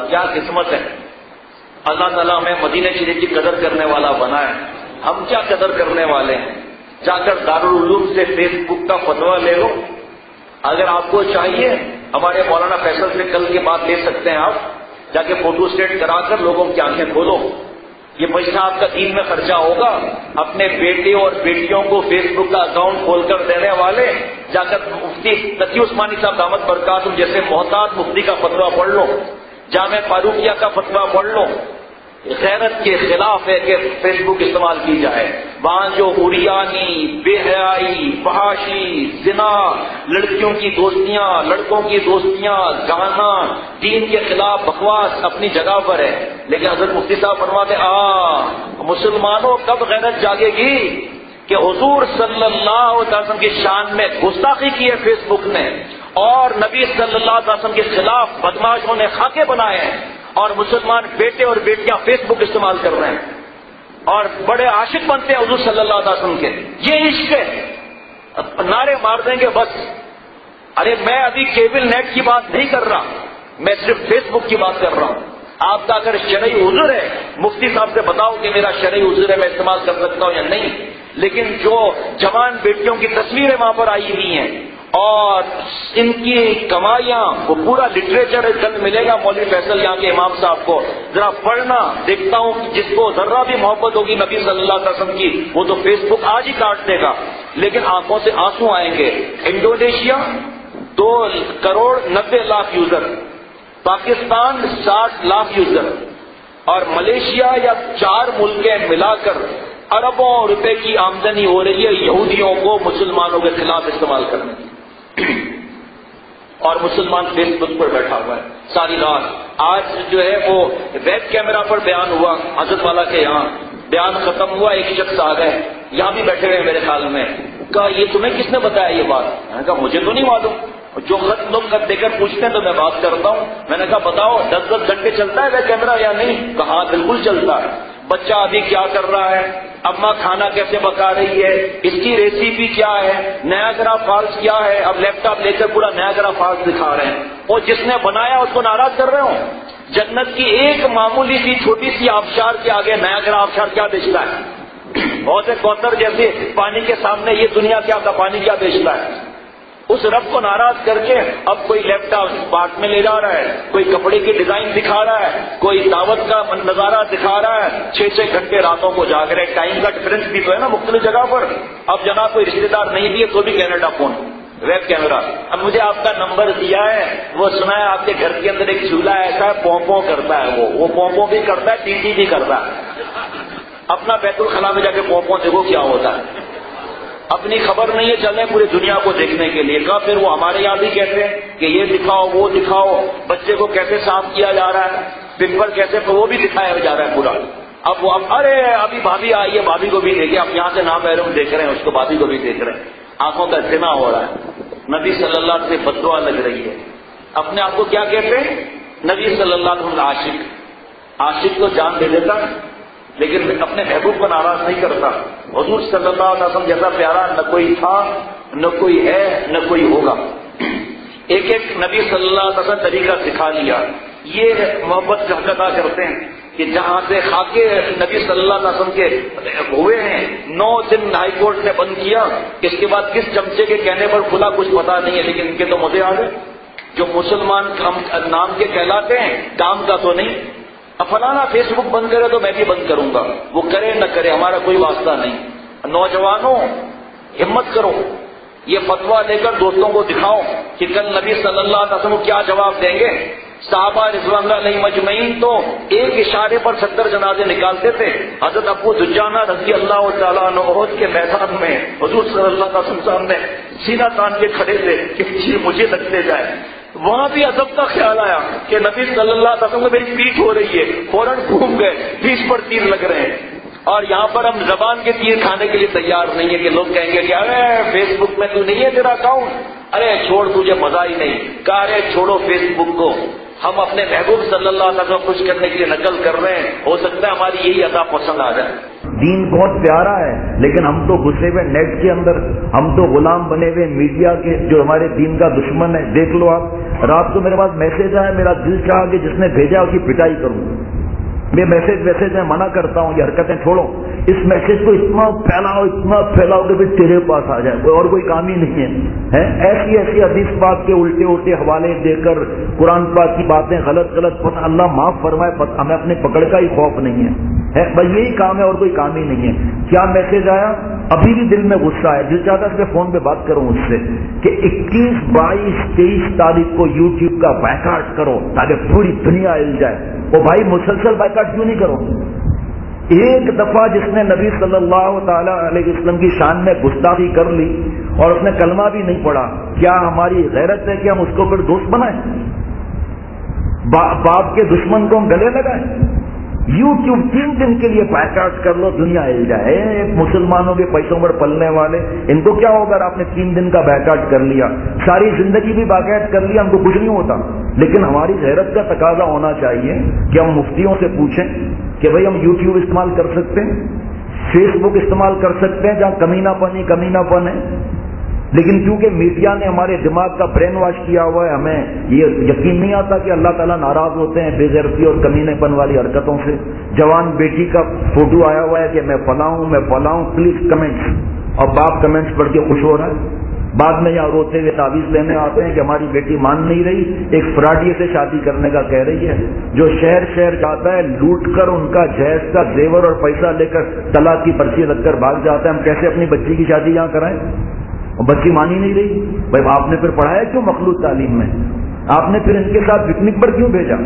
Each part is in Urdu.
کیا قسمت ہے، اللہ تعالیٰ ہمیں مدینہ شریف کی قدر کرنے والا بنائے. ہم کیا قدر کرنے والے ہیں؟ جا کر دارالعلوم سے فیس بک کا فتویٰ لے لو. اگر آپ کو چاہیے ہمارے مولانا فیصل سے کل کے بعد لے سکتے ہیں. آپ جا کے فوٹو اسٹیٹ کرا کر لوگوں کی آنکھیں کھولو. یہ پیسہ آپ کا دین میں خرچہ ہوگا. اپنے بیٹے اور بیٹیوں کو فیس بک کا اکاؤنٹ کھول کر دینے والے جا کر مفتی تقی عثمانی صاحب دامت برکاتہم جیسے محتاط مفتی کا فتویٰ پڑھ لو، جامع فاروقیہ کا فتویٰ پڑھ لو. غیرت کے خلاف ہے کہ فیس بک استعمال کی جائے. وہاں جو عریانی، بے حیائی، فحاشی، زنا، لڑکیوں کی دوستیاں، لڑکوں کی دوستیاں، گانا، دین کے خلاف بکواس اپنی جگہ پر ہے. لیکن حضرت مفتی صاحب فرماتے مسلمانوں کب غیرت جاگے گی کہ حضور صلی اللہ علیہ وسلم کی شان میں گستاخی کی ہے فیس بک نے، اور نبی صلی اللہ علیہ وسلم کے خلاف بدماشوں نے خاکے بنائے ہیں، اور مسلمان بیٹے اور بیٹیاں فیس بک استعمال کر رہے ہیں اور بڑے عاشق بنتے ہیں حضور صلی اللہ علیہ وسلم کے. یہ عشق ہے. نعرے مار دیں گے بس. ارے میں ابھی کیبل نیٹ کی بات نہیں کر رہا، میں صرف فیس بک کی بات کر رہا ہوں. آپ کا اگر شرعی عذر ہے مفتی صاحب سے بتاؤ کہ میرا شرعی عذر ہے، میں استعمال کر سکتا ہوں یا نہیں. لیکن جو جوان بیٹیوں کی تصویریں وہاں پر آئی ہوئی ہیں اور ان کی کمائیاں، وہ پورا لٹریچر کل ملے گا مولوی فیصل یہاں کے امام صاحب کو. ذرا پڑھنا. دیکھتا ہوں جس کو ذرہ بھی محبت ہوگی نبی صلی اللہ علیہ وسلم کی وہ تو فیس بک آج ہی کاٹ دے گا. لیکن آنکھوں سے آنسو آئیں گے. Indonesia 2,90,00,000 user, Pakistan 60 lakh user, اور ملیشیا یا 4 ملکیں ملا کر اربوں روپے کی آمدنی ہو رہی ہے یہودیوں کو مسلمانوں کے خلاف استعمال کرنے کی. اور مسلمان فیس بک پر بیٹھا ہوا ہے ساری رات. آج جو ہے وہ ویب کیمرہ پر بیان ہوا حضرت والا کے یہاں. بیان ختم ہوا، ایک شخص آ گئے یہاں بھی بیٹھے ہوئے میرے خیال میں. کہا یہ تمہیں کس نے بتایا یہ بات؟ میں نے کہا مجھے تو نہیں معلوم. جو خط لوگ خط دے کر پوچھتے ہیں تو میں بات کرتا ہوں. میں نے کہا بتاؤ 10 گھنٹے چلتا ہے ویب کیمرہ یا نہیں؟ کہا بالکل چلتا ہے. بچہ ابھی کیا کر رہا ہے، اماں کھانا کیسے پکا رہی ہے، اس کی ریسیپی کیا ہے، نایاگرا فالس کیا ہے. اب لیپ ٹاپ لے کر پورا نایاگرا فالس دکھا رہے ہیں. اور جس نے بنایا اس کو ناراض کر رہے ہوں. جنت کی ایک معمولی سی چھوٹی سی آبشار کے آگے نایاگرا آبشار کیا بیچتا ہے؟ بہت سے کوثر جیسے پانی کے سامنے یہ دنیا کیا کا پانی کیا بیچتا ہے؟ اس رب کو ناراض کر کے اب کوئی لیپ ٹاپ پارٹ میں لے جا رہا ہے، کوئی کپڑے کی ڈیزائن دکھا رہا ہے، کوئی دعوت کا نظارہ دکھا رہا ہے. 6 گھنٹے راتوں کو جاگ رہے. ٹائم کا ڈفرنس بھی تو ہے نا مختلف جگہ پر. اب جناب کوئی رشتے دار نہیں بھی ہے تو بھی کینیڈا فون ویب کیمرہ. اب مجھے آپ کا نمبر دیا ہے، وہ سنا ہے آپ کے گھر کے اندر ایک چولہا ایسا ہے پونپوں کرتا ہے. وہ پونپوں بھی کرتا ہے، ٹی بھی کرتا ہے. اپنا بیت الخلا میں جا کے پونپوں دیکھو کیا ہوتا ہے. اپنی خبر نہیں ہے چلے پوری دنیا کو دیکھنے کے لیے. کہا پھر وہ ہمارے یہاں بھی کہتے ہیں کہ یہ دکھاؤ وہ دکھاؤ، بچے کو کیسے صاف کیا جا رہا ہے، پمپل کیسے، وہ بھی دکھایا جا رہا ہے پورا. اب وہ ارے ابھی بھابھی آئی ہے، بھابھی کو بھی دیکھے. اب یہاں سے نام محروم دیکھ رہے ہیں، اس کو بھابھی کو بھی دیکھ رہے ہیں. آنکھوں کا زنا ہو رہا ہے. نبی صلی اللہ علیہ وسلم سے بددعا لگ رہی ہے. اپنے آپ کو کیا کہتے ہیں؟ نبی صلی اللہ علیہ وسلم عاشق. عاشق تو جان دے دیتا ہے لیکن اپنے محبوب کو ناراض نہیں کرتا. حضور صلی اللہ علیہ وسلم جیسا پیارا نہ کوئی تھا، نہ کوئی ہے، نہ کوئی ہوگا. ایک نبی صلی اللہ علیہ وسلم طریقہ سکھا لیا. یہ محبت کا حق ادا کرتے ہیں کہ جہاں سے خاکے نبی صلی اللہ علیہ وسلم کے ہوئے ہیں 9 دن ہائی کورٹ نے بند کیا. اس کے بعد کس چمچے کے کہنے پر کھلا کچھ پتا نہیں ہے، لیکن ان کے تو مزے آ گئے. جو مسلمان نام کے کہلاتے ہیں کام کا تو نہیں. اب فلانا فیس بک بند کرے تو میں بھی بند کروں گا، وہ کرے نہ کرے ہمارا کوئی واسطہ نہیں. نوجوانوں ہمت کرو، یہ فتویٰ لے کر دوستوں کو دکھاؤ کہ کل نبی صلی اللہ علیہ وسلم کیا جواب دیں گے. صحابہ رضوان اللہ علیہ مجمعین تو ایک اشارے پر 70 جنازے نکالتے تھے. حضرت ابو دجانہ رضی اللہ تعالیٰ عنہ احد کے میدان میں حضور صلی اللہ علیہ وسلم سامنے سینہ تان کے کھڑے تھے کہ مجھے لگتے جائے. وہاں بھی عذاب کا خیال آیا کہ نبی صلی اللہ علیہ وسلم کو میری پیٹھ ہو رہی ہے، فوراً گھوم گئے، پیٹھ پر تیر لگ رہے ہیں. اور یہاں پر ہم زبان کے تیر کھانے کے لیے تیار نہیں ہے کہ لوگ کہیں گے کہ ارے فیس بک میں تو نہیں ہے تیرا اکاؤنٹ، ارے چھوڑ تجھے مزہ ہی نہیں. کہا ارے چھوڑو فیس بک کو، ہم اپنے محبوب صلی اللہ علیہ وسلم کو خوش کرنے کے لیے نقل کر رہے ہیں. ہو سکتا ہے ہماری یہی ادا پسند آ جائے. دین بہت پیارا ہے لیکن ہم تو گھسے ہوئے نیٹ کے اندر، ہم تو غلام بنے ہوئے میڈیا کے جو ہمارے دین کا دشمن ہے. دیکھ لو آپ رات کو میرے پاس میسج آیا, میرا دل چاہا کہ جس نے بھیجا اس کی پٹائی کروں. میں میسج میں منع کرتا ہوں, یہ حرکتیں چھوڑو. اس میسج کو اتنا پھیلاؤ کہ پھر تیرے پاس آ جائے, اور کوئی کام ہی نہیں ہے. ایسی حدیث پاک کے الٹے حوالے دے کر قرآن پاک کی باتیں غلط اللہ معاف فرمائے, ہمیں اپنے پکڑ کا ہی خوف نہیں ہے. بھائی یہی کام ہے اور کوئی کام ہی نہیں ہے. کیا میسج آیا, ابھی بھی دل میں غصہ ہے, دل چاہتا ہے فون پہ بات کروں اس سے کہ 21, 22, 23 تاریخ کو یوٹیوب کا بائیکاٹ کرو تاکہ پوری دنیا ہل جائے. وہ بھائی مسلسل بائیکاٹ کیوں نہیں کرو؟ ایک دفعہ جس نے نبی صلی اللہ تعالی علیہ وسلم کی شان میں گستاخی کر لی اور اس نے کلمہ بھی نہیں پڑھا, کیا ہماری غیرت ہے کہ ہم اس کو پھر دوست بنائیں؟ باپ کے دشمن کو ہم گلے لگائیں؟ یوٹیوب 3 دن کے لیے بائیکاٹ کر لو, دنیا ہل جائے. مسلمانوں کے پیسوں پر پلنے والے, ان کو کیا ہوگا آپ نے 3 دن کا بائیکاٹ کر لیا, ساری زندگی بھی بائیکاٹ کر لیا, ہم کو کچھ نہیں ہوتا. لیکن ہماری غیرت کا تقاضا ہونا چاہیے کہ ہم مفتیوں سے پوچھیں کہ بھئی ہم یوٹیوب استعمال کر سکتے ہیں, فیس بک استعمال کر سکتے ہیں جہاں کمینہ پن ہے. لیکن کیونکہ میڈیا نے ہمارے دماغ کا برین واش کیا ہوا ہے, ہمیں یہ یقین نہیں آتا کہ اللہ تعالیٰ ناراض ہوتے ہیں بے غیرتی اور کمینے پن والی حرکتوں سے. جوان بیٹی کا فوٹو آیا ہوا ہے کہ میں فلاں ہوں, پلیز کمنٹس, اور باپ کمنٹس پڑھ کے خوش ہو رہا ہے. بعد میں یہاں روتے ہوئے تعویذ لینے آتے ہیں کہ ہماری بیٹی مان نہیں رہی, ایک فراڈیے سے شادی کرنے کا کہہ رہی ہے, جو شہر جاتا ہے لوٹ کر ان کا جہیز کا زیور اور پیسہ لے کر طلاق کی پرچی رکھ کر بھاگ جاتا ہے. ہم کیسے اپنی بچی کی شادی یہاں کرائیں؟ بچی مان ہی نہیں رہی. بھائی آپ نے پھر پڑھایا کیوں مخلوط تعلیم میں؟ آپ نے پھر ان کے ساتھ پکنک پر کیوں بھیجا؟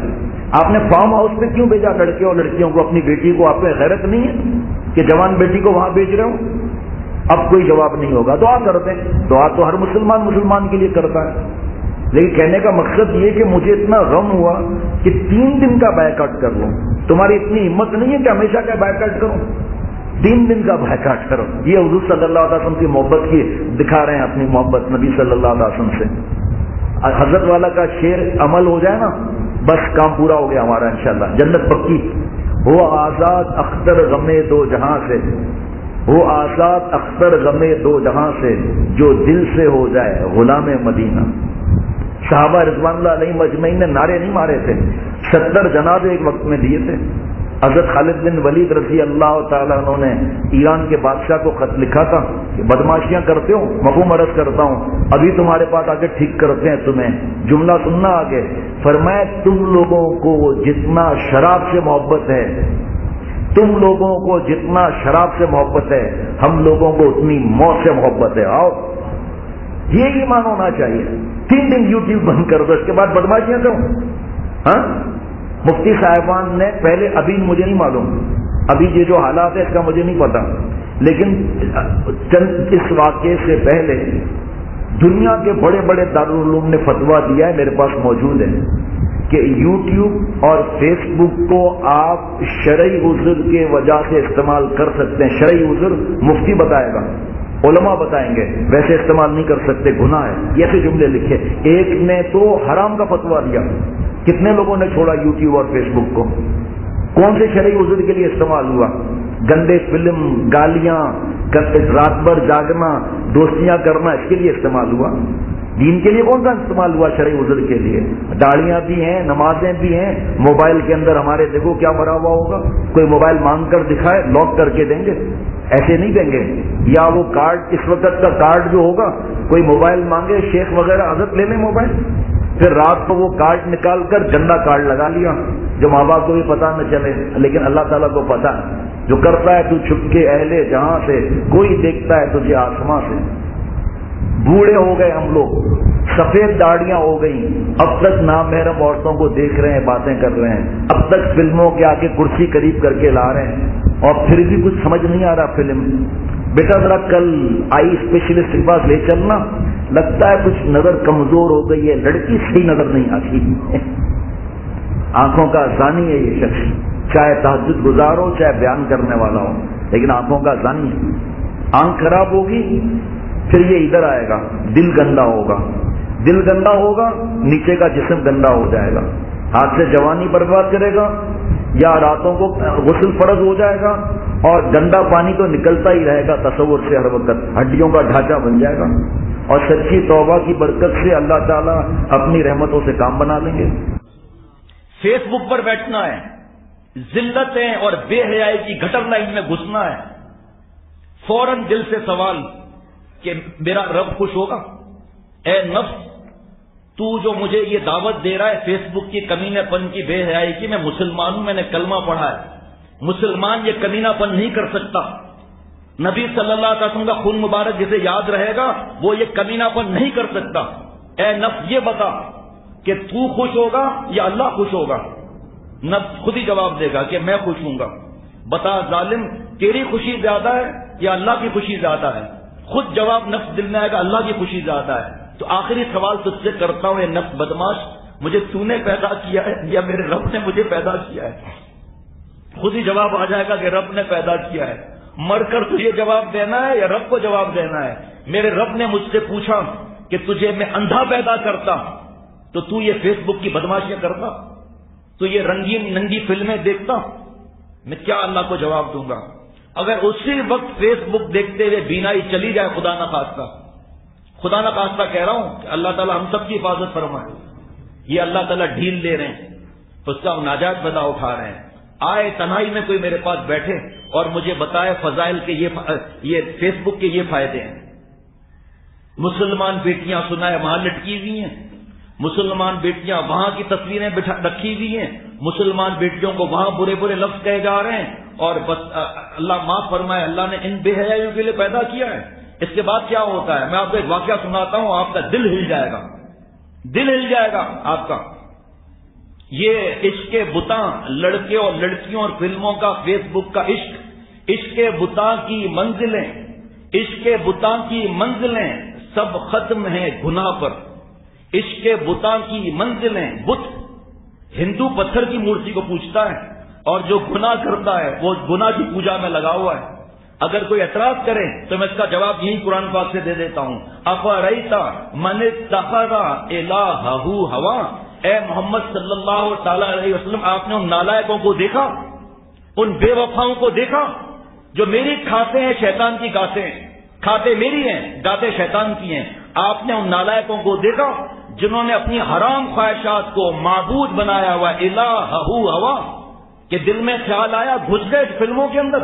آپ نے فارم ہاؤس پہ کیوں بھیجا لڑکے اور لڑکیوں کو؟ اپنی بیٹی کو آپ کو غیرت نہیں ہے کہ جوان بیٹی کو وہاں بھیج رہے ہو؟ اب کوئی جواب نہیں ہوگا. دعا کرتے ہیں, دعا تو ہر مسلمان کے لیے کرتا ہے. لیکن کہنے کا مقصد یہ کہ مجھے اتنا غم ہوا کہ 3 دن کا بائیکاٹ کر لوں. تمہاری اتنی ہمت نہیں ہے کہ ہمیشہ کا بائیکاٹ کروں؟ 3 دن کا بائیکاٹ کرو. یہ حضور صلی اللہ علیہ وسلم کی محبت کی دکھا رہے ہیں, اپنی محبت نبی صلی اللہ علیہ وسلم سے. حضرت والا کا شعر عمل ہو جائے نا, بس کام پورا ہو گیا ہمارا انشاءاللہ, جنت پکی. وہ آزاد اختر غمے 2 جہاں سے, وہ آزاد اختر غمے 2 جہاں سے, جو دل سے ہو جائے غلام مدینہ. صحابہ رضوان اللہ علیہ مجمعین نے نعرے نہیں مارے تھے, 70 جنازے ایک وقت میں دیے تھے. حضرت خالد بن ولید رضی اللہ تعالیٰ عنہ نے ایران کے بادشاہ کو خط لکھا تھا کہ بدماشیاں کرتے ہو, مفہوم عرض کرتا ہوں, ابھی تمہارے پاس آگے ٹھیک کرتے ہیں تمہیں. جملہ سننا آگے, فرمایا تم لوگوں کو جتنا شراب سے محبت ہے, تم لوگوں کو جتنا شراب سے محبت ہے, ہم لوگوں کو اتنی موت سے محبت ہے. آؤ, یہ ایمان ہونا چاہیے. 3 دن یوٹیوب بند کر دو, اس کے بعد بدماشیاں کرو. ہاں, مفتی صاحبان نے پہلے, ابھی مجھے نہیں معلوم, ابھی یہ جو حالات ہے اس کا مجھے نہیں پتا, لیکن چند اس واقعے سے پہلے دنیا کے بڑے بڑے دارالعلوم نے فتویٰ دیا ہے, میرے پاس موجود ہے, کہ یوٹیوب اور فیس بک کو آپ شرعی عذر کے وجہ سے استعمال کر سکتے ہیں. شرعی عذر مفتی بتائے گا, علماء بتائیں گے, ویسے استعمال نہیں کر سکتے, گناہ ہے. یہ ایسے جملے لکھے. ایک نے تو حرام کا فتویٰ دیا. کتنے لوگوں نے چھوڑا یوٹیوب اور فیس بک کو؟ کون سے شرعی عذر کے لیے استعمال ہوا؟ گندے فلم, گالیاں, رات بھر جاگنا, دوستیاں کرنا, اس کے لیے استعمال ہوا. دین کے لیے کون سا استعمال ہوا؟ شرعی عذر کے لیے. داڑیاں بھی ہیں, نمازیں بھی ہیں, موبائل کے اندر ہمارے دیکھو کیا بھرا ہوا ہوگا. کوئی موبائل مانگ کر دکھائے, لاک کر کے دیں گے, ایسے نہیں دیں گے. یا وہ کارڈ, اس وقت کا کارڈ جو ہوگا, کوئی موبائل مانگے, شیخ وغیرہ حضرت لے لیں موبائل, پھر رات کو وہ کارڈ نکال کر گندا کارڈ لگا لیا, جو ماں باپ کو بھی پتا نہ چلے, لیکن اللہ تعالیٰ کو پتا. جو کرتا ہے تو چھپ کے اہل جہاں سے, کوئی دیکھتا ہے تجھے آسماں سے. بوڑھے ہو گئے ہم لوگ, سفید داڑیاں ہو گئی, اب تک نامحرم عورتوں کو دیکھ رہے ہیں, باتیں کر رہے ہیں, اب تک فلموں کے آگے کرسی قریب کر کے لا رہے ہیں, اور پھر بھی کچھ سمجھ نہیں آ رہا فلم. بیٹا ذرا کل آئی اسپیشلسٹ کے پاس لے چلنا, لگتا ہے کچھ نظر کمزور ہو گئی ہے, لڑکی صحیح نظر نہیں آتی. آنکھوں کا زانی ہے یہ شخص, چاہے تہجد گزار ہو, چاہے بیان کرنے والا ہو, لیکن آنکھوں کا زانی ہے. آنکھ خراب ہوگی, پھر یہ ادھر آئے گا, دل گندا ہوگا, دل گندا ہوگا, نیچے کا جسم گندا ہو جائے گا, ہاتھ سے جوانی برباد کرے گا, یا راتوں کو غسل فرض ہو جائے گا, اور گندا پانی تو نکلتا ہی رہے گا تصور سے ہر وقت, ہڈیوں کا ڈھانچہ بن جائے گا. اور سچی توبہ کی برکت سے اللہ تعالیٰ اپنی رحمتوں سے کام بنا لیں گے۔ فیس بک پر بیٹھنا ہے، ذلتیں اور بے حیائی کی گٹر لائن میں گھسنا ہے، فوراً دل سے سوال کہ میرا رب خوش ہوگا؟ اے نفس، تو جو مجھے یہ دعوت دے رہا ہے فیس بک کی کمینے پن کی، بے حیائی کی، میں مسلمان ہوں، میں نے کلمہ پڑھا ہے، مسلمان یہ کمینہ پن نہیں کر سکتا۔ نبی صلی اللہ علیہ وسلم کا خون مبارک جسے یاد رہے گا وہ یہ کمینہ پن نہیں کر سکتا۔ اے نفس یہ بتا کہ تو خوش ہوگا یا اللہ خوش ہوگا؟ نفس خود ہی جواب دے گا کہ میں خوش ہوں گا۔ بتا ظالم، تیری خوشی زیادہ ہے یا اللہ کی خوشی زیادہ ہے؟ خود جواب نفس دل میں آئے گا، اللہ کی خوشی زیادہ ہے۔ تو آخری سوال تجھ سے کرتا ہوں، اے نفس بدماش، مجھے تو نے پیدا کیا ہے یا میرے رب نے مجھے پیدا کیا ہے؟ خود ہی جواب آ جائے گا کہ رب نے پیدا کیا ہے۔ مر کر تجھے جواب دینا ہے یا رب کو جواب دینا ہے؟ میرے رب نے مجھ سے پوچھا کہ تجھے میں اندھا پیدا کرتا تو تو یہ فیس بک کی بدماشیاں کرتا، تو یہ رنگین ننگی فلمیں دیکھتا، میں کیا اللہ کو جواب دوں گا؟ اگر اسی وقت فیس بک دیکھتے ہوئے بینائی چلی جائے، خدا نہ خواستہ کہہ رہا ہوں کہ اللہ تعالیٰ ہم سب کی حفاظت فرمائے، یہ اللہ تعالیٰ ڈھیل دے رہے ہیں، اس کا ہم ناجائز فائدہ اٹھا رہے ہیں۔ آئے تنہائی میں کوئی میرے پاس بیٹھے اور مجھے بتائے فضائل کے یہ فیس بک کے یہ فائدے ہیں۔ مسلمان بیٹیاں سنائے وہاں لٹکی ہوئی ہیں، مسلمان بیٹیاں وہاں کی تصویریں رکھی ہوئی ہیں، مسلمان بیٹیوں کو وہاں برے برے لفظ کہے جا رہے ہیں، اور بس اللہ معاف فرمائے، اللہ نے ان بے حیائیوں کے لیے پیدا کیا ہے۔ اس کے بعد کیا ہوتا ہے؟ میں آپ کو ایک واقعہ سناتا ہوں، آپ کا دل ہل جائے گا، دل ہل جائے گا آپ کا۔ یہ عشق کے بتاں، لڑکے اور لڑکیوں اور فلموں کا، فیس بک کا عشق کے بتاں کی منزلیں، عشق کے بتاں کی منزلیں سب ختم ہیں گناہ پر، عشق کے بتاں کی منزلیں۔ بت ہندو پتھر کی مورتی کو پوجتا ہے اور جو گناہ کرتا ہے وہ گناہ کی پوجا میں لگا ہوا ہے۔ اگر کوئی اعتراض کرے تو میں اس کا جواب یہی قرآن پاک سے دے دیتا ہوں، افریتا من اتخذ الہہ ہوا۔ اے محمد صلی اللہ تعالی علیہ وسلم، آپ نے ان نالائقوں کو دیکھا، ان بے وفاؤں کو دیکھا جو میری کھاتے ہیں شیطان کی گاتے، کھاتے میری ہیں گاتے شیطان کی ہیں۔ آپ نے ان نالائقوں کو دیکھا جنہوں نے اپنی حرام خواہشات کو معبود بنایا ہوا، الہہ ہوا، کہ دل میں خیال آیا گھس گئے فلموں کے اندر۔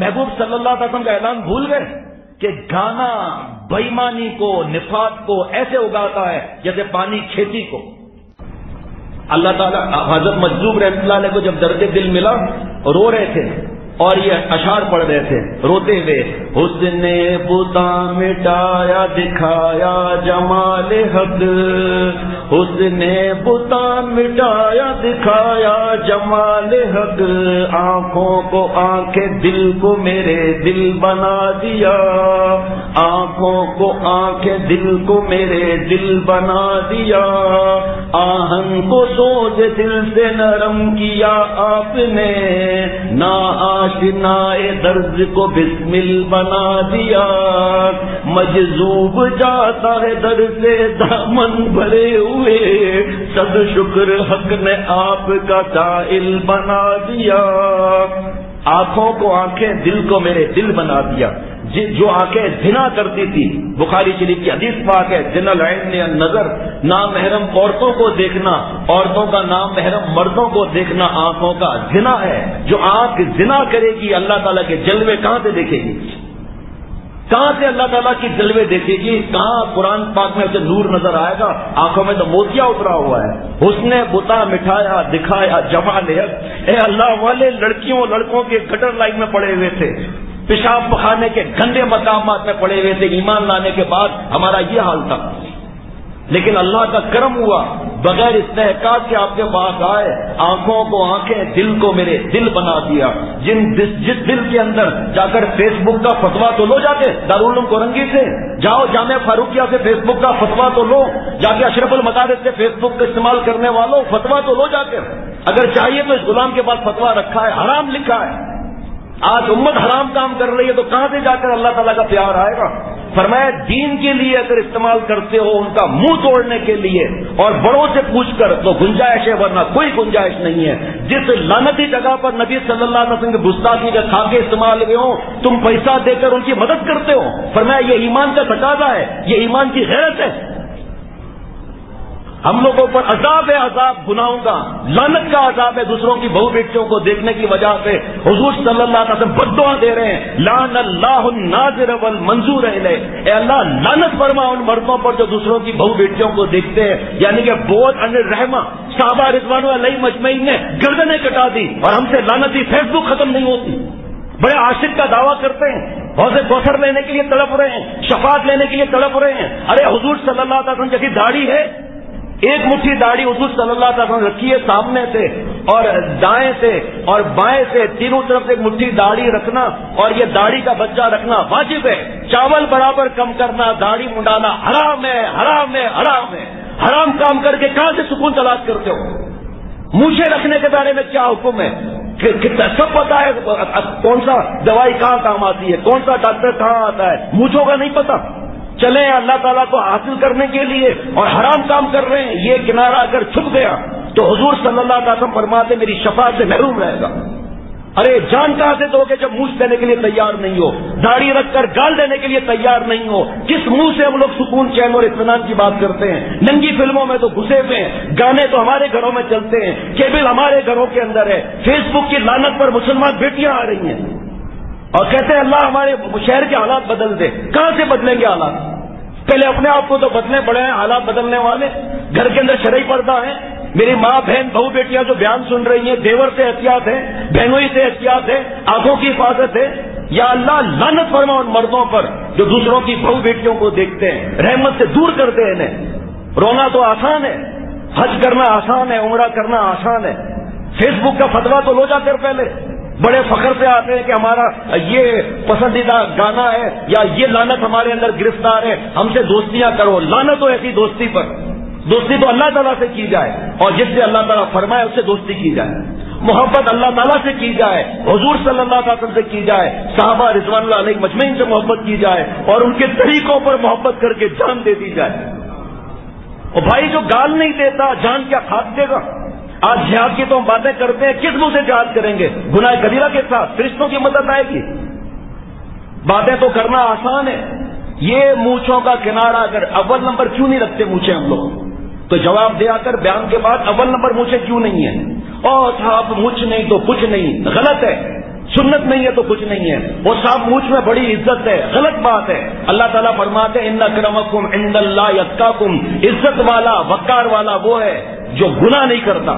محبوب صلی اللہ علیہ وسلم کا اعلان بھول گئے کہ گانا بےایمانی کو، نفاق کو ایسے اگاتا ہے جیسے پانی کھیتی کو۔ اللہ تعالیٰ حضرت مجذوب رحمۃ اللہ علیہ کو جب درد دل ملا، رو رہے تھے اور یہ اشعار پڑھ رہے تھے روتے ہوئے، حسن بتا مٹایا دکھایا جمال حق، حسن بتا مٹایا دکھایا جمال حق، آنکھوں کو آنکھیں دل کو میرے دل بنا دیا، آنکھوں کو آنکھیں دل کو میرے دل بنا دیا، آہن کو سوج دل سے نرم کیا آپ نے، نا آشنائے درد کو بسمل بنا دیا، مجذوب جاتا ہے در سے دامن بھرے ہوئے، صد شکر حق نے آپ کا سائل بنا دیا، آنکھوں کو آنکھیں دل کو میرے دل بنا دیا۔ جو آنکھیں زنا کرتی تھی، بخاری شریف کی حدیث پاک ہے، زنا العین نظر، نامحرم عورتوں کو دیکھنا، عورتوں کا نامحرم مردوں کو دیکھنا آنکھوں کا زنا ہے۔ جو آنکھ زنا کرے گی اللہ تعالیٰ کے جلوے کہاں سے دیکھے گی؟ کہاں سے اللہ تعالیٰ کی جلوے دیکھے گی؟ کہاں قرآن پاک میں اسے نور نظر آئے گا؟ آنکھوں میں تو موتیا اترا ہوا ہے۔ حسن بتا مٹھایا دکھایا جمال حق، اے اللہ والے لڑکیوں لڑکوں کے گٹر لائن میں پڑے ہوئے تھے، پیشاب پخانے کے گندے مقامات میں پڑے ہوئے تھے، ایمان لانے کے بعد ہمارا یہ حال تھا، لیکن اللہ کا کرم ہوا، بغیر استحقاق کے آپ کے پاس آئے، آنکھوں کو آنکھیں دل کو میرے دل بنا دیا۔ جس دل کے اندر جا کر فیس بک کا فتوا تو لو، جا کے دارالعلوم کورنگی سے جاؤ، جامعہ فاروقیہ سے فیس بک کا فتوا تو لو، جا کے اشرف المدارس سے فیس بک کا استعمال کرنے والوں فتوا تو لو جا کے، اگر چاہیے تو اس غلام کے پاس فتوا رکھا ہے، حرام لکھا ہے۔ آج امت حرام کام کر رہی ہے تو کہاں سے جا کر اللہ تعالیٰ کا پیار آئے گا؟ فرمایا دین کے لیے اگر استعمال کرتے ہو ان کا منہ توڑنے کے لیے اور بڑوں سے پوچھ کر تو گنجائش ہے، ورنہ کوئی گنجائش نہیں ہے۔ جس لعنتی جگہ پر نبی صلی اللہ علیہ وسلم کے گستاخی کے کھاکے استعمال ہوئے ہوں تم پیسہ دے کر ان کی مدد کرتے ہو، فرمایا یہ ایمان کا تقاضا ہے، یہ ایمان کی غیرت ہے۔ ہم لوگوں پر عذاب ہے، عذاب گناہوں کا، لعنت کا عذاب ہے دوسروں کی بہو بیٹیوں کو دیکھنے کی وجہ سے۔ حضور صلی اللہ علیہ وسلم بد دعا دے رہے ہیں، لعن اللہ الناظر والمنظور الیہ، اے اللہ لعنت فرما ان مردوں پر جو دوسروں کی بہو بیٹیوں کو دیکھتے ہیں، یعنی کہ بہت انر رحمہ صحابہ رضوان علیہم اجمعین نے گردنیں کٹا دی اور ہم سے لعنتی فیس بک ختم نہیں ہوتی۔ بڑے عاشق کا دعویٰ کرتے ہیں، حوض کوثر لینے کے لیے تڑپ رہے ہیں، شفاعت لینے کے لیے تڑپ رہے ہیں۔ ارے حضور صلی اللہ علیہ وسلم جیسی داڑھی ہے، ایک مٹھی داڑھی حضور صلی اللہ علیہ وسلم رکھی ہے سامنے سے اور دائیں سے اور بائیں سے، تینوں طرف سے ایک مٹھی داڑھی رکھنا اور یہ داڑھی کا بچہ رکھنا واجب ہے۔ چاول برابر کم کرنا، داڑھی منڈانا حرام ہے، حرام ہے، حرام ہے۔ حرام کام کر کے کہاں سے سکون تلاش کرتے ہو؟ مونچھیں رکھنے کے بارے میں کیا حکم ہے؟ سب پتا ہے کون سا دوائی کہاں کام آتی ہے، کون سا ڈاکٹر کہاں آتا ہے، مونچھوں کا نہیں پتا۔ چلے اللہ تعالیٰ کو حاصل کرنے کے لیے اور حرام کام کر رہے ہیں، یہ کنارہ اگر چھپ گیا تو حضور صلی اللہ علیہ وسلم فرماتے میری شفاعت سے محروم رہے گا۔ ارے جان کہاں سے دو گے جب منہ دینے کے لیے تیار نہیں ہو، داڑھی رکھ کر گال دینے کے لیے تیار نہیں ہو؟ کس منہ سے ہم لوگ سکون چین اور اطمینان کی بات کرتے ہیں؟ ننگی فلموں میں تو گھسے ہوئے ہیں، گانے تو ہمارے گھروں میں چلتے ہیں، کیبل ہمارے گھروں کے اندر ہے، فیس بک کی لعنت پر مسلمان بیٹیاں آ رہی ہیں اور کہتے ہیں اللہ ہمارے شہر کے حالات بدل دے۔ کہاں سے بدلیں گے حالات؟ پہلے اپنے آپ کو تو بدلنے پڑے ہیں، حالات بدلنے والے گھر کے اندر شرعی پردہ ہے۔ میری ماں بہن بہو بیٹیاں جو بیان سن رہی ہیں، دیور سے احتیاط ہے، بہنوئی سے احتیاط ہے، آنکھوں کی حفاظت ہے۔ یا اللہ لعنت فرما ان مردوں پر جو دوسروں کی بہو بیٹیوں کو دیکھتے ہیں، رحمت سے دور کرتے ہیں انہیں۔ رونا تو آسان ہے، حج کرنا آسان ہے، عمرہ کرنا آسان ہے، فیس بک کا فتویٰ تو لو جا کر پہلے بڑے فخر سے آتے ہیں کہ ہمارا یہ پسندیدہ گانا ہے یا یہ لعنت ہمارے اندر گرفتار ہے، ہم سے دوستیاں کرو۔ لعنت ہو ایسی دوستی پر، دوستی تو اللہ تعالیٰ سے کی جائے اور جس سے اللہ تعالیٰ فرمائے اس سے دوستی کی جائے، محبت اللہ تعالیٰ سے کی جائے، حضور صلی اللہ علیہ وسلم سے کی جائے، صحابہ رضوان اللہ علیہ مجمعین سے محبت کی جائے اور ان کے طریقوں پر محبت کر کے جان دے دی جائے۔ اور بھائی جو گال نہیں دیتا جان کیا کھاد دے گا؟ آج جہاد کی تو ہم باتیں کرتے ہیں، کس منہ سے جہاد کریں گے؟ گناہ کبیرہ کے ساتھ فرشتوں کی مدد آئے گی؟ باتیں تو کرنا آسان ہے۔ یہ مونچھوں کا کنارہ اگر اول نمبر کیوں نہیں رکھتے مونچھیں ہم لوگ؟ تو جواب دے آ کر بیان کے بعد اول نمبر مونچھیں کیوں نہیں ہیں؟ اور صاحب مونچھ نہیں تو کچھ نہیں، غلط ہے۔ سنت نہیں ہے تو کچھ نہیں ہے، وہ صاحب مونچھ میں بڑی عزت ہے، غلط بات ہے۔ اللہ تعالیٰ فرماتے ہیں ان اکرمکم عند اللہ اتقاکم، عزت والا وقار والا وہ ہے جو گناہ نہیں کرتا۔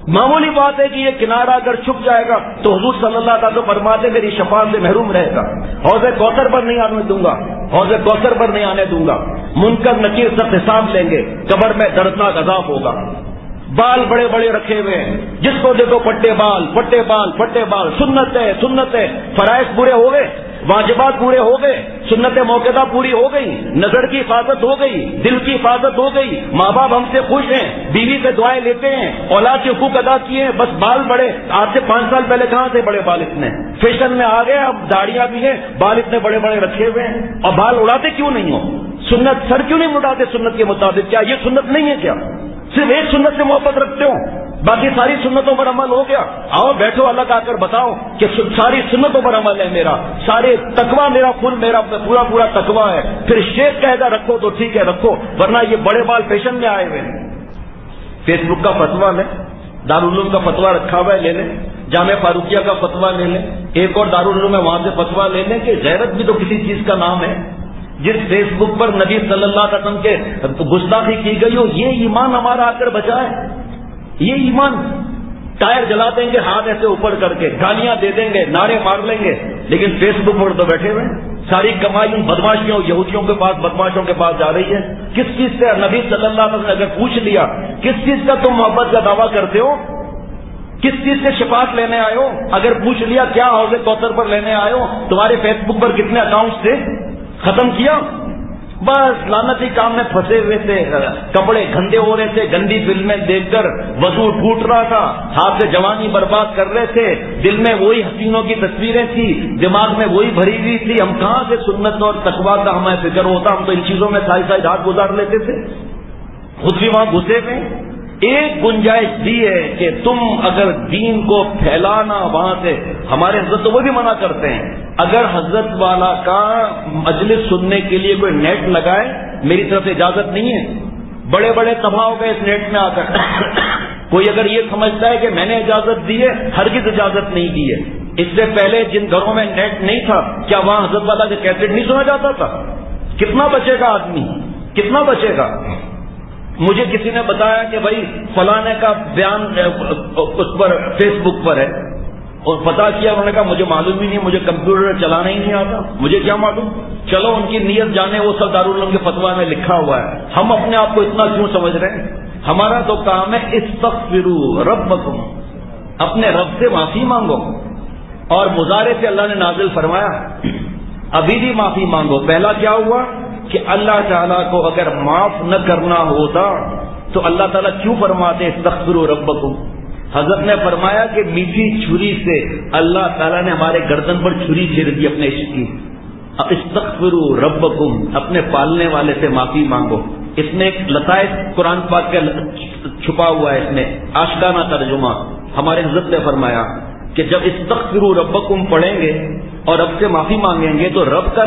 معمولی بات ہے کہ یہ کنارہ اگر چھپ جائے گا تو حضور صلی اللہ علیہ وسلم فرماتے میری شفاعت سے محروم رہے گا۔ حوض کوثر پر نہیں آنے دوں گا، حوض کوثر پر نہیں آنے دوں گا۔ منکر نکیر سب حساب لیں گے، قبر میں دردناک عذاب ہوگا۔ بال بڑے بڑے رکھے ہوئے ہیں، جس کو دیکھو پٹے بال پٹے بال پٹے بال۔ سنت ہے سنت ہے، فرائض پورے ہو گئے، واجبات پورے ہو گئے، سنت موقعہ پوری ہو گئی، نظر کی حفاظت ہو گئی، دل کی حفاظت ہو گئی، ماں باپ ہم سے خوش ہیں، بیوی سے دعائیں لیتے ہیں، اولاد کے حقوق ادا کیے ہیں، بس بال بڑے۔ آج سے 5 سال پہلے کہاں تھے بڑے بال اتنے؟ فیشن میں آ گئے، اب داڑیاں بھی ہیں، بال اتنے بڑے بڑے رکھے ہوئے ہیں، اور بال اڑاتے کیوں نہیں ہو؟ سنت سر کیوں نہیں اڑاتے سنت کے مطابق؟ کیا یہ سنت نہیں ہے کیا؟ صرف ایک سنت سے محبت رکھتے ہو، باقی ساری سنتوں پر عمل ہو گیا؟ آؤ بیٹھو اللہ کا آ کر بتاؤ کہ ساری سنتوں پر عمل ہے میرا، سارے تقویٰ میرا فل، میرا پورا پورا تقویٰ ہے۔ پھر شیخ کہے گا رکھو تو ٹھیک ہے رکھو، ورنہ یہ بڑے بال فیشن میں آئے ہوئے ہیں۔ فیس بک کا فتویٰ لیں، دارالعلوم کا فتویٰ رکھا ہوا ہے لے لیں، جامع فاروقیہ کا فتویٰ لے لیں، ایک اور دارالعلوم ہے وہاں سے فتویٰ لے لیں کہ غیرت بھی تو کسی چیز کا نام ہے۔ جس فیس بک پر نبی صلی اللہ علیہ وسلم کے گستاخی کی گئی ہو، یہ ایمان ہمارا آ کر بچا ہے۔ یہ ایمان ٹائر جلا دیں گے ہاتھ ایسے اوپر کر کے، گالیاں دے دیں گے، نعرے مار لیں گے، لیکن فیس بک پر تو بیٹھے ہوئے ساری کمائی ان بدماشیوں یہودیوں کے پاس، بدماشوں کے پاس جا رہی ہے۔ کس چیز سے نبی صلی اللہ علیہ وسلم نے اگر پوچھ لیا کس چیز کا تم محبت کا دعویٰ کرتے ہو، کس چیز سے شفاعت لینے آئے ہو، اگر پوچھ لیا کیا حوض کوثر پر لینے آئے ہو، تمہارے فیس بک پر کتنے اکاؤنٹس تھے، ختم کیا؟ بس لعنتی کام میں پھنسے ہوئے تھے، کپڑے گندے ہو رہے تھے، گندی فلمیں دیکھ کر وضو ٹوٹ رہا تھا، ہاتھ سے جوانی برباد کر رہے تھے، دل میں وہی حسینوں کی تصویریں تھی، دماغ میں وہی بھری ہوئی تھی، ہم کہاں سے سنت اور تقویٰ کا ہمیں فکر ہوتا؟ ہم تو ان چیزوں میں ساری ساری رات گزار لیتے تھے، خود بھی وہاں گھسے ہوئے۔ ایک گنجائش دی ہے کہ تم اگر دین کو پھیلانا وہاں سے، ہمارے حضرت تو وہ بھی منع کرتے ہیں، اگر حضرت والا کا مجلس سننے کے لیے کوئی نیٹ لگائے، میری طرف سے اجازت نہیں ہے، بڑے بڑے تباہ ہو گئے اس نیٹ میں آ کر کوئی اگر یہ سمجھتا ہے کہ میں نے اجازت دی ہے، ہرگز اجازت نہیں دی ہے۔ اس سے پہلے جن گھروں میں نیٹ نہیں تھا، کیا وہاں حضرت والا کے کیسٹ نہیں سنا جاتا تھا؟ کتنا بچے گا آدمی، کتنا بچے گا؟ مجھے کسی نے بتایا کہ بھائی فلانے کا بیان اس پر فیس بک پر ہے، اور پتا کیا، انہوں نے کہا مجھے معلوم ہی نہیں، مجھے کمپیوٹر چلانا ہی نہیں آتا، مجھے کیا معلوم؟ چلو ان کی نیت جانے، وہ سب دارالعلوم کے فتویٰ میں لکھا ہوا ہے، ہم اپنے آپ کو اتنا کیوں سمجھ رہے ہیں؟ ہمارا تو کام ہے استغفروا ربکم، اپنے رب سے معافی مانگو، اور مضارع سے اللہ نے نازل فرمایا ابھی بھی معافی مانگو۔ پہلا کیا ہوا کہ اللہ تعالیٰ کو اگر معاف نہ کرنا ہوتا تو اللہ تعالیٰ کیوں فرماتے استغفروا ربکم؟ حضرت نے فرمایا کہ میٹھی چھری سے اللہ تعالیٰ نے ہمارے گردن پر چھری پھیر دی اپنے عشق کی۔ استغفروا ربکم، اپنے پالنے والے سے معافی مانگو۔ اس میں ایک لطائف قرآن پاک کا چھپا ہوا ہے، اس میں عاشقانہ ترجمہ۔ ہمارے حضرت نے فرمایا کہ جب استغفروا ربکم پڑھیں گے اور رب سے معافی مانگیں گے تو رب کا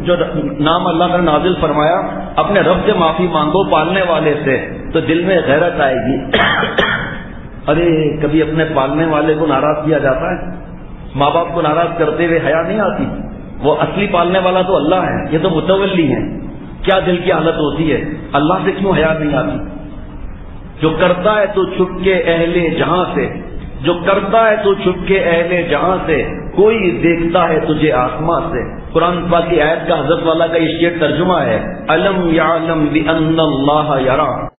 جو نام اللہ نے نازل فرمایا، اپنے رب سے معافی مانگو پالنے والے سے، تو دل میں غیرت آئے گی۔ ارے کبھی اپنے پالنے والے کو ناراض کیا جاتا ہے؟ ماں باپ کو ناراض کرتے ہوئے حیا نہیں آتی؟ وہ اصلی پالنے والا تو اللہ ہے، یہ تو متولی ہیں۔ کیا دل کی حالت ہوتی ہے؟ اللہ سے کیوں حیا نہیں آتی؟ جو کرتا ہے تو چھپ کے اہل جہاں سے، جو کرتا ہے تو چھپ کے اہل جہاں سے، کوئی دیکھتا ہے تجھے آسمان سے۔ قرآن پاک کی آیت کا حضرت والا کا یہ شعر ترجمہ ہے، الم یعلم بان اللہ یری۔